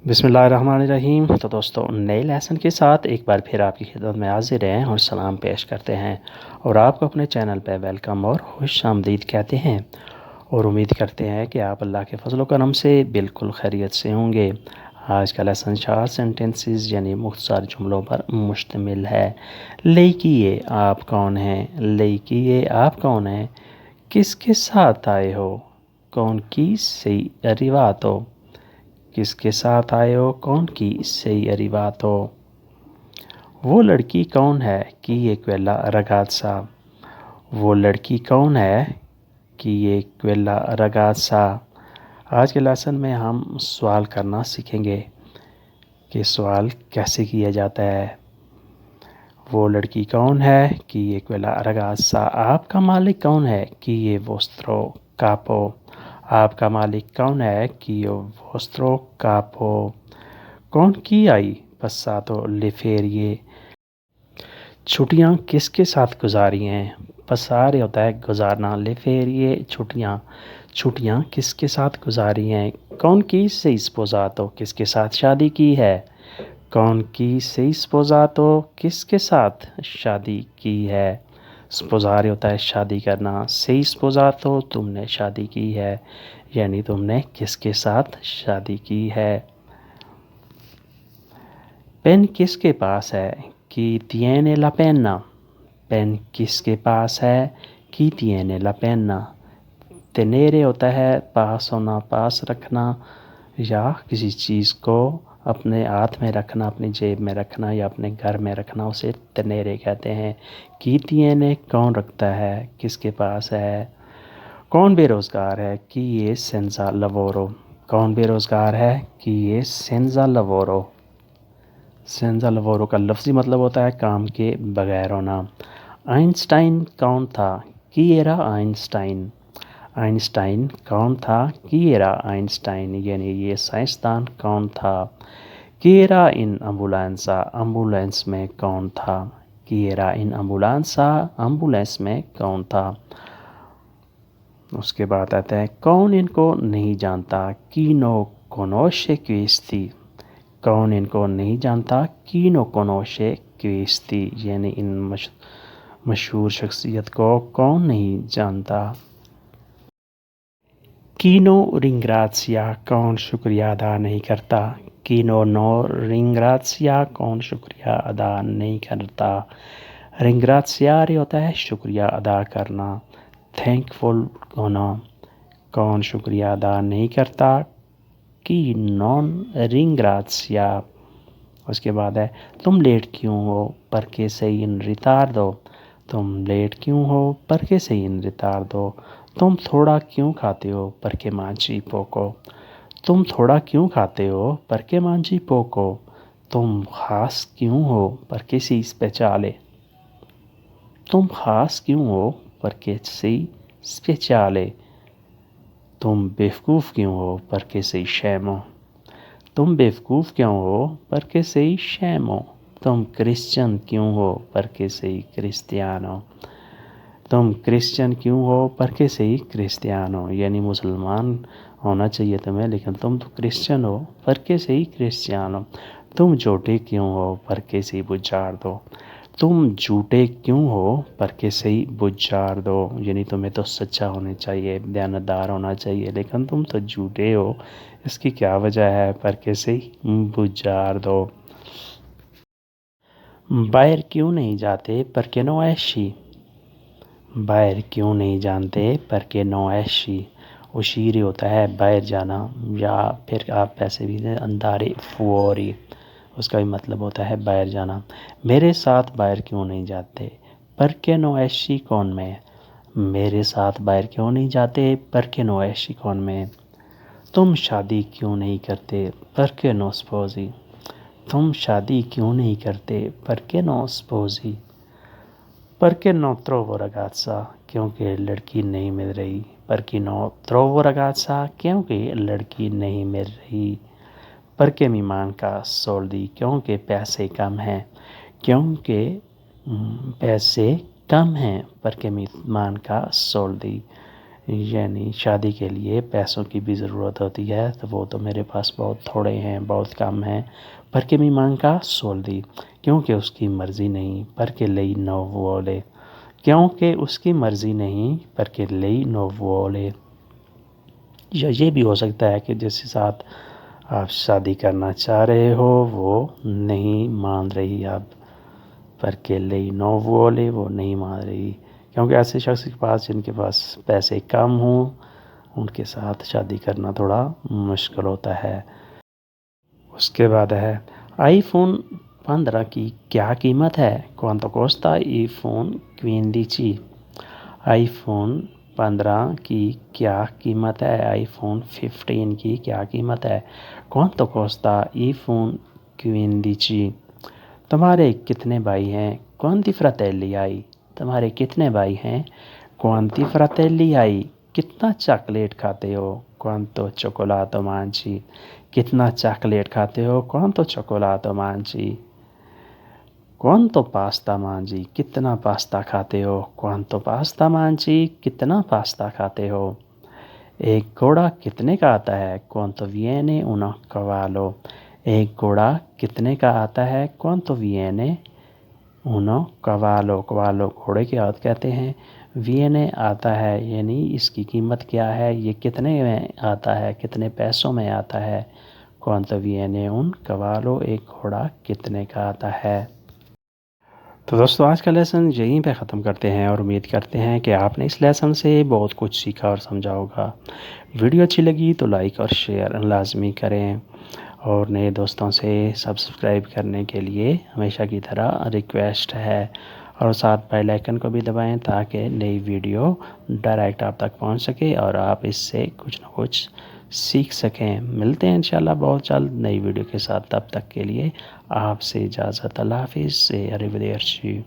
بسم اللہ الرحمن الرحیم۔ تو دوستو نئے لیسن کے ساتھ ایک بار پھر آپ کی خدمت میں حاضر ہیں اور سلام پیش کرتے ہیں اور آپ کو اپنے چینل پہ ویلکم اور خوش آمدید کہتے ہیں اور امید کرتے ہیں کہ آپ اللہ کے فضل و کرم سے بالکل خیریت سے ہوں گے۔ آج کا لیسن 4 سینٹنسز یعنی مختصر جملوں پر مشتمل ہے۔ لیکیے آپ کون ہیں، لیکیے آپ کون ہیں، کس کے ساتھ آئے ہو، کون کی صحیح روایت ہو، کس کے ساتھ آئے ہو، کون کی صحیح روایت ہو۔ وہ لڑکی کون ہے کی یہ quella ragazza، وہ لڑکی کون ہے کی یہ quella ragazza۔ آج کے لیسن میں ہم سوال کرنا سیکھیں گے کہ سوال کیسے کیا جاتا ہے۔ وہ لڑکی کون ہے کی یہ quella ragazza۔ آپ کا مالک کون ہے کی یہ vostro capo، آپ کا مالک کون ہے کی یہ vostro capo۔ کون کی آئی passato le ferie، چھٹیاں کس کے ساتھ گزاری ہیں، passare ہوتا ہے گزارنا، le ferie چھٹیاں، چھٹیاں کس کے ساتھ گزاری ہیں۔ کون کی sei sposato، کس کے ساتھ شادی کی ہے، کون کی sei sposato، کس کے ساتھ شادی کی ہے۔ sposare ہوتا ہے شادی کرنا، sei sposato تم نے شادی کی ہے یعنی تم نے کس کے ساتھ شادی کی ہے۔ پین کس کے پاس ہے کی tiene la penna، پین کس کے پاس ہے کی tiene la penna۔ tenere ہوتا ہے پاس ہونا، پاس رکھنا یا کسی چیز کو اپنے ہاتھ میں رکھنا، اپنی جیب میں رکھنا یا اپنے گھر میں رکھنا، اسے tenere کہتے ہیں۔ کی tiene کون رکھتا ہے، کس کے پاس ہے۔ کون بے روزگار ہے کی یہ senza lavoro، کون بے روزگار ہے کی یہ senza lavoro۔ senza lavoro کا لفظی مطلب ہوتا ہے کام کے بغیر ہونا۔ آئنسٹائن کون تھا کی era آئنسٹائن، آئنسٹائن کون تھا کی era آئنسٹائن یعنی یہ سائنسدان کون تھا۔ کی era in ambulanza، ایمبولینس میں کون تھا، کی era in ambulanza ایمبولینس میں کون تھا۔ اس کے بعد آتا ہے کون ان کو نہیں جانتا chi no conosce questi، کون ان کو نہیں جانتا chi no conosce questi یعنی ان مشہور شخصیت کو کون نہیں جانتا۔ chi no ringrazia کون شکریہ ادا نہیں کرتا، chi no ringrazia کون شکریہ ادا نہیں کرتا۔ ringraziare ہوتا ہے شکریہ ادا کرنا، thankful ہونا۔ کون شکریہ ادا نہیں کرتا chi non ringrazia۔ اس کے بعد ہے تم لیٹ کیوں ہو perché sei in ritardo، تم لیٹ کیوں ہو perché sei in ritardo۔ تم تھوڑا کیوں کھاتے ہو perché mangi poco، تم تھوڑا کیوں کھاتے ہو perché mangi poco۔ تم خاص کیوں ہو perché sei speciale، تم خاص کیوں ہو perché sei speciale۔ تم بیوقوف کیوں ہو perché sei scemo، تم بیوقوف کیوں ہو perché sei scemo۔ تم کرسچن کیوں ہو perché sei cristiano، تم کرسچن کیوں ہو perché sei cristiano یعنی مسلمان ہونا چاہیے تمہیں لیکن تم تو کرسچن ہو perché sei cristiano۔ تم جھوٹے کیوں ہو perché sei bugiardo، تم جھوٹے کیوں ہو perché sei bugiardo یعنی تمہیں تو سچا ہونا چاہیے، دیانتدار ہونا چاہیے لیکن تم تو جھوٹے ہو، اس کی کیا وجہ ہے perché sei bugiardo۔ باہر کیوں نہیں جاتے perché no esci، باہر کیوں نہیں جانتے perché no esci۔ uscire ہوتا ہے باہر جانا یا پھر آپ پیسے بھی دیں andare fuori، اس کا بھی مطلب ہوتا ہے باہر جانا۔ میرے ساتھ باہر کیوں نہیں جاتے perché no esci con me، میرے ساتھ باہر کیوں نہیں جاتے perché no esci con me۔ تم شادی کیوں نہیں کرتے perché no sposi، تم شادی کیوں نہیں کرتے perché no sposi۔ perché no trovo ragazza، کیونکہ لڑکی نہیں مل رہی، perché no trovo ragazza کیونکہ لڑکی نہیں مل رہی۔ perché mi manca soldi، کیونکہ پیسے کم ہیں، کیونکہ پیسے کم ہیں perché mi manca soldi یعنی شادی کے لیے پیسوں کی بھی ضرورت ہوتی ہے، تو وہ تو میرے پاس بہت تھوڑے ہیں، بہت کم ہیں، پر کہ می مانگا سولدی، کیونکہ اس کی مرضی نہیں پر کہ لئی نو وولے، کیونکہ اس کی مرضی نہیں پر کہ لئی نو وولے۔ یا یہ بھی ہو سکتا ہے کہ جس کے ساتھ آپ شادی کرنا چاہ رہے ہو وہ نہیں مان رہی اب، پر کہ لئی نو وولے، وہ نہیں مان رہی، کیونکہ ایسے شخص کے پاس جن کے پاس پیسے کم ہوں ان کے ساتھ شادی کرنا تھوڑا مشکل ہوتا ہے۔ اس کے بعد ہے آئی فون 15 کی کیا قیمت ہے؟ کوانتو کوستا ای فون 15؟ آئی فون 15 کی کیا قیمت ہے؟ آئی فون 15 کی کیا قیمت ہے؟ کوانتو کوستا ای فون 15؟ تمہارے کتنے بھائی ہیں؟ کوانتی فراتیلی آئی؟ تمہارے کتنے بھائی ہیں؟ کوانتی فراتیلی آئی؟ کتنا چاکلیٹ کھاتے ہو؟ کوانتو چوکولاتو مانچی؟ کتنا چاکلیٹ کھاتے ہو؟ کوانتو چوکولاتو مانچی؟ کوانتو پاستا مانجی؟ کتنا پاستا کھاتے ہو؟ کوانتو پاستا مانجی؟ کتنا پاستا کھاتے ہو؟ ایک گھوڑا کتنے کا آتا ہے؟ کوانتو وینے اون کوالو؟ ایک گھوڑا کتنے کا آتا ہے؟ کوانتو وینے اون کوالو؟ کوالو گھوڑے کی عادت کہتے ہیں، وینے آتا ہے یعنی اس کی قیمت کیا ہے، یہ کتنے میں آتا ہے، کتنے پیسوں میں آتا ہے۔ کوانتو وینے اون کوالو؟ ایک گھوڑا کتنے کا آتا ہے۔ تو دوستو آج کا لیسن یہیں پہ ختم کرتے ہیں اور امید کرتے ہیں کہ آپ نے اس لیسن سے بہت کچھ سیکھا اور سمجھا ہوگا۔ ویڈیو اچھی لگی تو لائک اور شیئر لازمی کریں، اور نئے دوستوں سے سبسکرائب کرنے کے لیے ہمیشہ کی طرح ریکویسٹ ہے، اور ساتھ بیل آئیکن کو بھی دبائیں تاکہ نئی ویڈیو ڈائریکٹ آپ تک پہنچ سکے اور آپ اس سے کچھ نہ کچھ سیکھ سکیں۔ ملتے ہیں انشاءاللہ بہت جلد نئی ویڈیو کے ساتھ، تب تک کے لیے آپ سے اجازت، اللہ حافظ، سے اریویدرچی۔